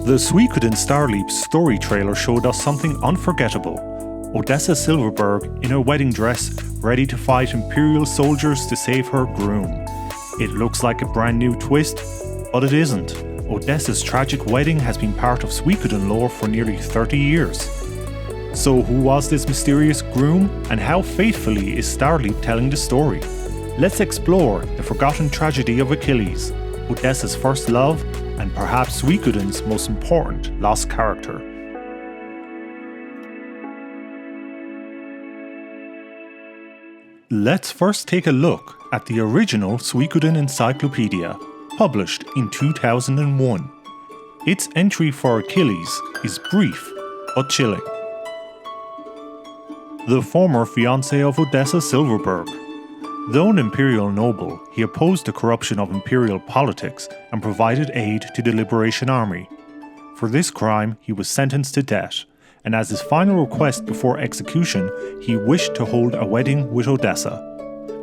The Suikoden Starleap story trailer showed us something unforgettable. Odessa Silverberg in her wedding dress, ready to fight Imperial soldiers to save her groom. It looks like a brand new twist, but it isn't. Odessa's tragic wedding has been part of Suikoden lore for nearly 30 years. So who was this mysterious groom, and how faithfully is Starleap telling the story? Let's explore the forgotten tragedy of Achilles, Odessa's first love, and perhaps Suikoden's most important lost character. Let's first take a look at the original Suikoden Encyclopedia, published in 2001. Its entry for Achilles is brief but chilling. The former fiancé of Odessa Silverberg. Though an imperial noble, he opposed the corruption of imperial politics and provided aid to the Liberation Army. For this crime, he was sentenced to death, and as his final request before execution, he wished to hold a wedding with Odessa.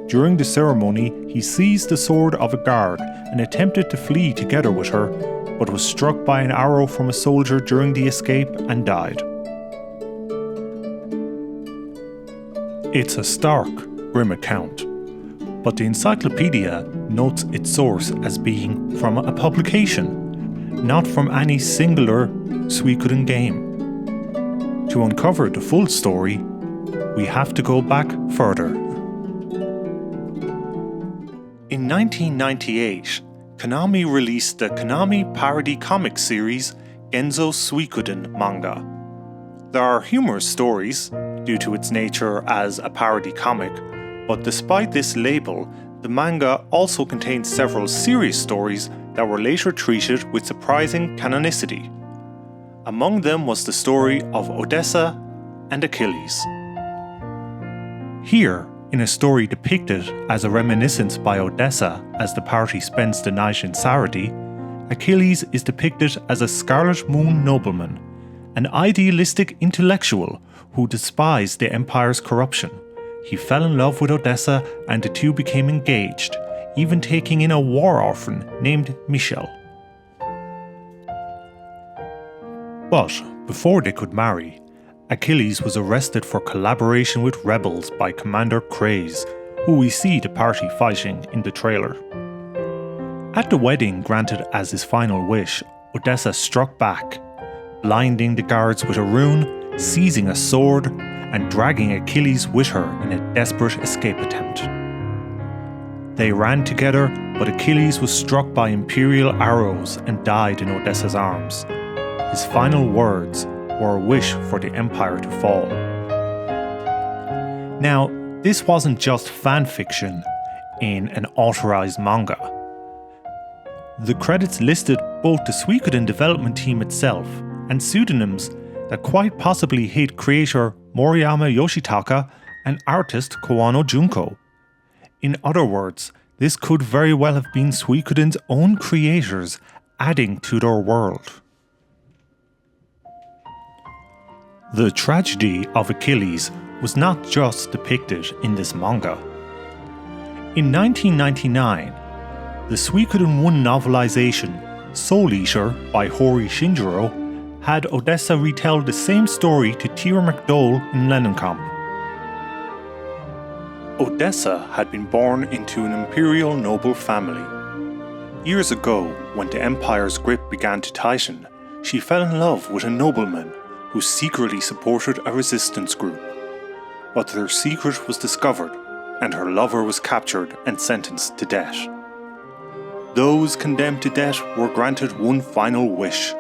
During the ceremony, he seized the sword of a guard and attempted to flee together with her, but was struck by an arrow from a soldier during the escape and died. It's a stark, grim account, but the encyclopedia notes its source as being from a publication, not from any singular Suikoden game. To uncover the full story, we have to go back further. In 1998, Konami released the Konami parody comic series Genzo Suikoden manga. There are humorous stories, due to its nature as a parody comic, but despite this label, the manga also contained several serious stories that were later treated with surprising canonicity. Among them was the story of Odessa and Achilles. Here, in a story depicted as a reminiscence by Odessa as the party spends the night in Saradi, Achilles is depicted as a Scarlet Moon nobleman, an idealistic intellectual who despised the Empire's corruption. He fell in love with Odessa and the two became engaged, even taking in a war orphan named Michel. But before they could marry, Achilles was arrested for collaboration with rebels by Commander Craze, who we see the party fighting in the trailer. At the wedding granted as his final wish, Odessa struck back, blinding the guards with a rune, seizing a sword, and dragging Achilles with her in a desperate escape attempt. They ran together, but Achilles was struck by imperial arrows and died in Odessa's arms. His final words were a wish for the Empire to fall. Now, this wasn't just fan fiction in an authorized manga. The credits listed both the Suikoden development team itself and pseudonyms that quite possibly hid creator Moriyama Yoshitaka and artist Kawano Junko. In other words, this could very well have been Suikoden's own creators adding to their world. The tragedy of Achilles was not just depicted in this manga. In 1999, the Suikoden 1 novelization Soul Eater by Hori Shinjiro had Odessa retell the same story to Tira McDowell in Lennonkamp. Odessa had been born into an imperial noble family. Years ago, when the Empire's grip began to tighten, she fell in love with a nobleman who secretly supported a resistance group. But their secret was discovered, and her lover was captured and sentenced to death. Those condemned to death were granted one final wish.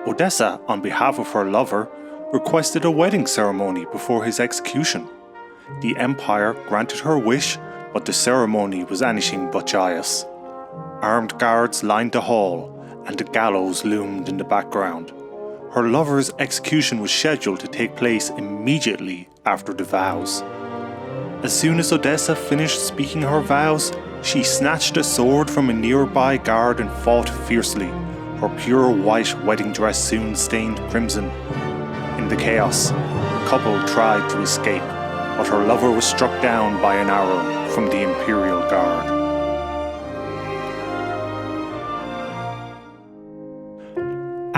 Odessa, on behalf of her lover, requested a wedding ceremony before his execution. The Empire granted her wish, but the ceremony was anything but joyous. Armed guards lined the hall, and the gallows loomed in the background. Her lover's execution was scheduled to take place immediately after the vows. As soon as Odessa finished speaking her vows, she snatched a sword from a nearby guard and fought fiercely. Her pure white wedding dress soon stained crimson. In the chaos, the couple tried to escape, but her lover was struck down by an arrow from the Imperial Guard.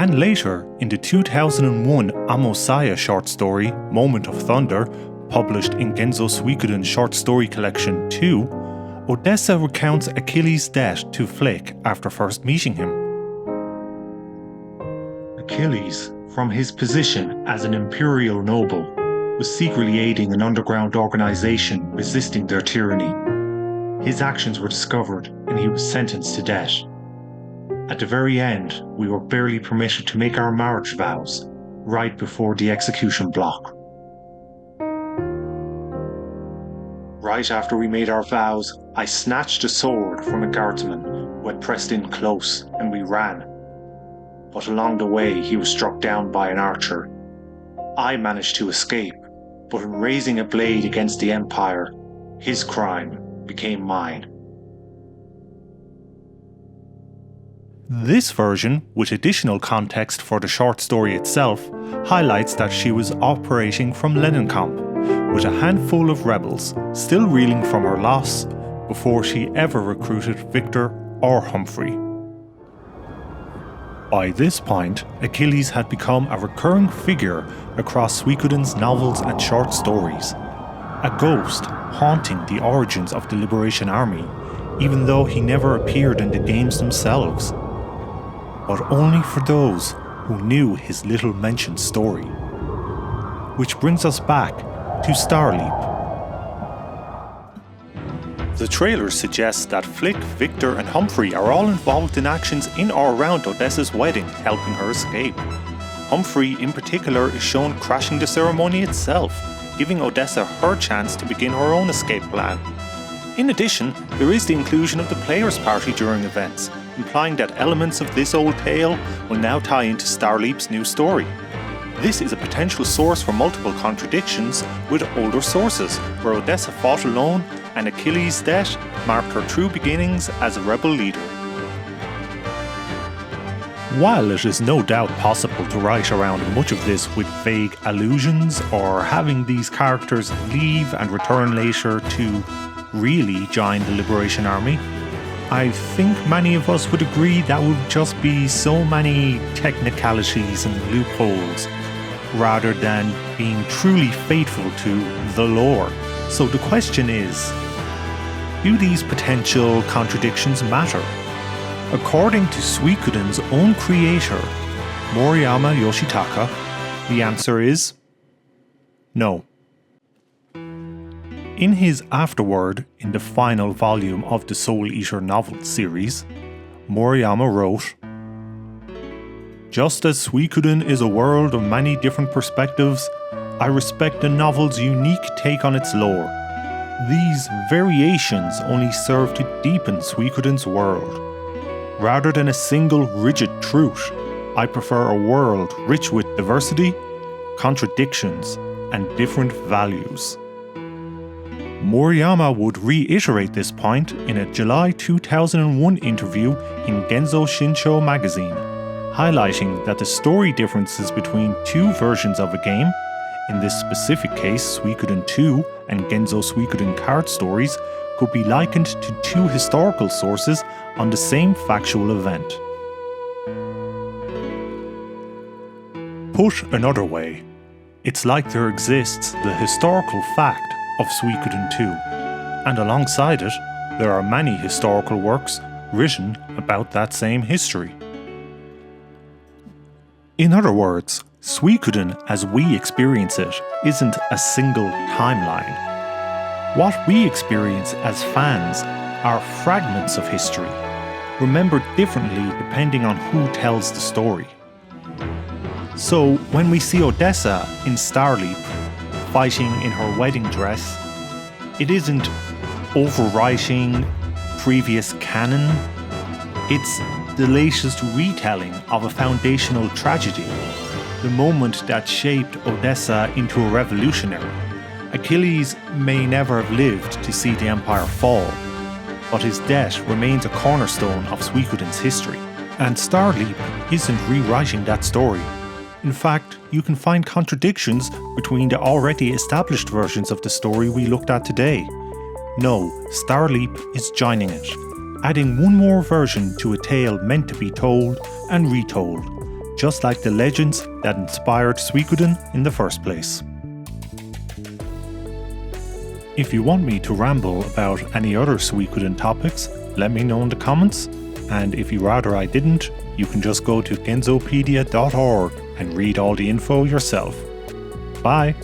And later, in the 2001 Amosaya short story Moment of Thunder, published in Genzo Suikoden's short story collection 2, Odessa recounts Achilles' debt to Flick after first meeting him. Achilles, from his position as an imperial noble, was secretly aiding an underground organization resisting their tyranny. His actions were discovered and he was sentenced to death. At the very end, we were barely permitted to make our marriage vows, right before the execution block. Right after we made our vows, I snatched a sword from a guardsman who had pressed in close, and we ran. But along the way, he was struck down by an archer. I managed to escape, but in raising a blade against the Empire, his crime became mine. This version, with additional context for the short story itself, highlights that she was operating from Lennenkamp, with a handful of rebels, still reeling from her loss, before she ever recruited Victor or Humphrey. By this point, Achilles had become a recurring figure across Suikoden's novels and short stories, a ghost haunting the origins of the Liberation Army, even though he never appeared in the games themselves, but only for those who knew his little-mentioned story. Which brings us back to Starleap. The trailer suggests that Flick, Victor and Humphrey are all involved in actions in or around Odessa's wedding, helping her escape. Humphrey in particular is shown crashing the ceremony itself, giving Odessa her chance to begin her own escape plan. In addition, there is the inclusion of the players' party during events, implying that elements of this old tale will now tie into Starleap's new story. This is a potential source for multiple contradictions with older sources, where Odessa fought alone and Achilles' death marked her true beginnings as a rebel leader. While it is no doubt possible to write around much of this with vague allusions or having these characters leave and return later to really join the Liberation Army, I think many of us would agree that would just be so many technicalities and loopholes, rather than being truly faithful to the lore. So the question is, do these potential contradictions matter? According to Suikoden's own creator, Moriyama Yoshitaka, the answer is no. In his afterword in the final volume of the Soul Eater novel series, Moriyama wrote, "Just as Suikoden is a world of many different perspectives, I respect the novel's unique take on its lore. These variations only serve to deepen Suikoden's world. Rather than a single rigid truth, I prefer a world rich with diversity, contradictions, and different values." Moriyama would reiterate this point in a July 2001 interview in Genzo Shincho magazine, highlighting that the story differences between two versions of a game, in this specific case Suikoden 2 and Genzo Suikoden card stories, could be likened to two historical sources on the same factual event. Put another way, it's like there exists the historical fact of Suikoden 2, and alongside it, there are many historical works written about that same history. In other words, Suikoden as we experience it isn't a single timeline. What we experience as fans are fragments of history, remembered differently depending on who tells the story. So when we see Odessa in Starleap fighting in her wedding dress, it isn't overwriting previous canon, it's the latest retelling of a foundational tragedy, the moment that shaped Odessa into a revolutionary. Achilles may never have lived to see the Empire fall, but his death remains a cornerstone of Suikoden's history, and Starleap isn't rewriting that story. In fact, you can find contradictions between the already established versions of the story we looked at today. No, Starleap is joining it, adding one more version to a tale meant to be told and retold, just like the legends that inspired Suikoden in the first place. If you want me to ramble about any other Suikoden topics, let me know in the comments, and if you rather I didn't, you can just go to genzopedia.org and read all the info yourself. Bye!